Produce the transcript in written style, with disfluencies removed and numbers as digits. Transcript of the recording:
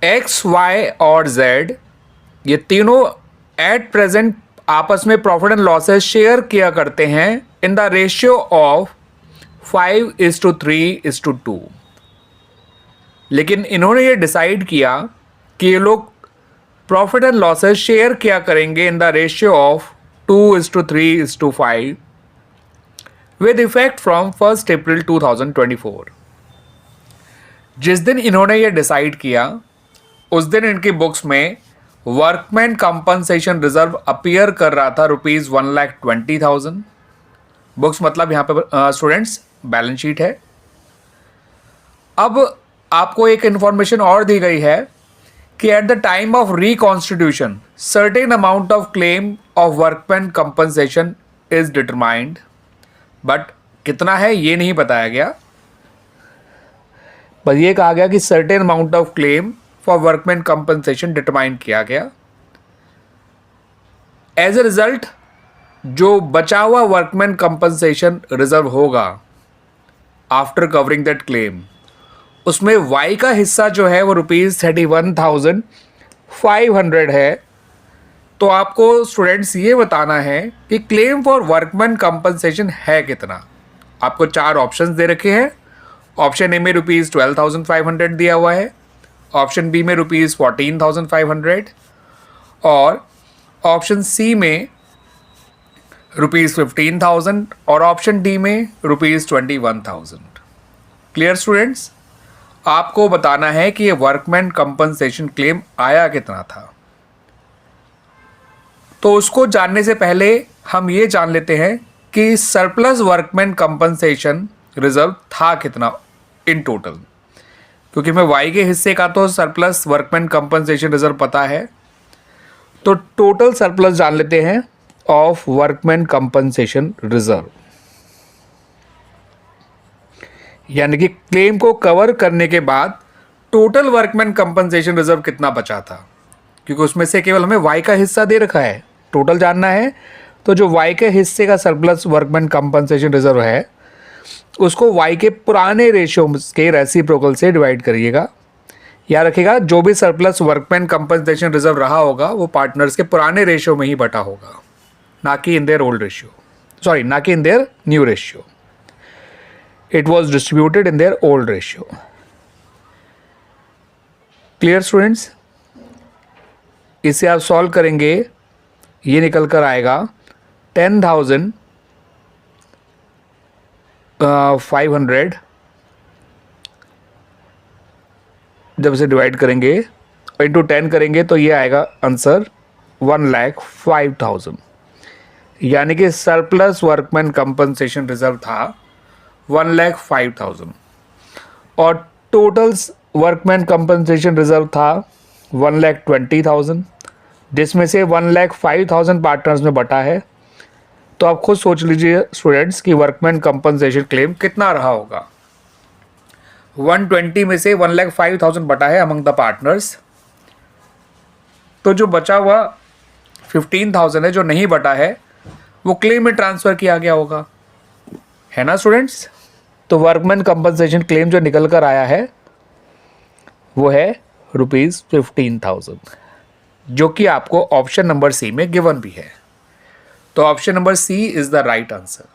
X, Y और Z ये तीनों एट प्रेजेंट आपस में प्रॉफिट एंड लॉसेस शेयर किया करते हैं इन द रेशियो ऑफ 5:3:2। लेकिन इन्होंने ये डिसाइड किया कि ये लोग प्रॉफिट एंड लॉसेस शेयर किया करेंगे in the ratio of 2:3:5 with effect from 1 अप्रैल 2024। जिस दिन इन्होंने ये डिसाइड किया उस दिन इनकी बुक्स में वर्कमैन कंपनसेशन रिजर्व अपीयर कर रहा था ₹1,20,000। बुक्स मतलब यहाँ पे स्टूडेंट्स बैलेंस शीट है। अब आपको एक इंफॉर्मेशन और दी गई है कि at the time of reconstitution certain amount of claim of workman compensation is determined, but कितना है ये नहीं बताया गया। बस ये कहा गया कि certain amount of claim for workman compensation determine किया गया। एज ए रिजल्ट जो बचा हुआ वर्कमैन कंपनसेशन रिजर्व होगा आफ्टर कवरिंग दैट क्लेम, उसमें वाई का हिस्सा जो है वो ₹31,500 है। तो आपको स्टूडेंट्स ये बताना है कि क्लेम फॉर वर्कमैन कंपनसेशन है कितना। आपको 4 ऑप्शंस दे रखे हैं। ऑप्शन ए में ₹12,500 दिया हुआ है, ऑप्शन बी में ₹14,500 और ऑप्शन सी में ₹15,000 और ऑप्शन डी में ₹21,000। Clear students? आपको बताना है कि ये वर्कमैन कंपनसेशन क्लेम आया कितना था। तो उसको जानने से पहले हम ये जान लेते हैं कि सरप्लस वर्कमैन कंपनसेशन रिजर्व था कितना इन टोटल, क्योंकि हमें वाई के हिस्से का तो सरप्लस वर्कमैन कंपनसेशन रिजर्व पता है। तो टोटल सरप्लस जान लेते हैं ऑफ वर्कमैन कंपनसेशन रिजर्व, यानी कि क्लेम को कवर करने के बाद टोटल वर्कमैन कंपनसेशन रिजर्व कितना बचा था, क्योंकि उसमें से केवल हमें वाई का हिस्सा दे रखा है। टोटल जानना है तो जो वाई के हिस्से का सरप्लस वर्कमैन कंपनसेशन रिजर्व है उसको वाई के पुराने रेशियो के रेसिप्रोकल से डिवाइड करिएगा। याद रखिएगा जो भी सरप्लस वर्कमैन कंपनसेशन रिजर्व रहा होगा वो पार्टनर्स के पुराने रेशियो में ही बटा होगा, ना कि in their old ratio, sorry ना कि in their new ratio. It was distributed in their old ratio. Clear students? इसे आप सॉल्व करेंगे, ये निकल कर आएगा 10,500 जब इसे डिवाइड करेंगे इंटू 10 करेंगे तो ये आएगा आंसर 1,05,000, यानी कि सरप्लस वर्कमैन कंपनसेशन रिजर्व था 1,05,000 और टोटल वर्कमैन कंपनसेशन रिजर्व था 1,20,000, जिसमें से 1,05,000 पार्टनर्स में बटा है। तो आप खुद सोच लीजिए स्टूडेंट्स कि वर्कमैन कंपनसेशन क्लेम कितना रहा होगा। 120 में से 1,05,000 बटा है अमंग द पार्टनर्स, तो जो बचा हुआ 15,000 है जो नहीं बटा है वो क्लेम में ट्रांसफ़र किया गया होगा, है ना स्टूडेंट्स? तो वर्कमैन कंपनसेशन क्लेम जो निकल कर आया है वो है ₹15,000, जो कि आपको ऑप्शन नंबर सी में गिवन भी है। तो option number C is the right answer.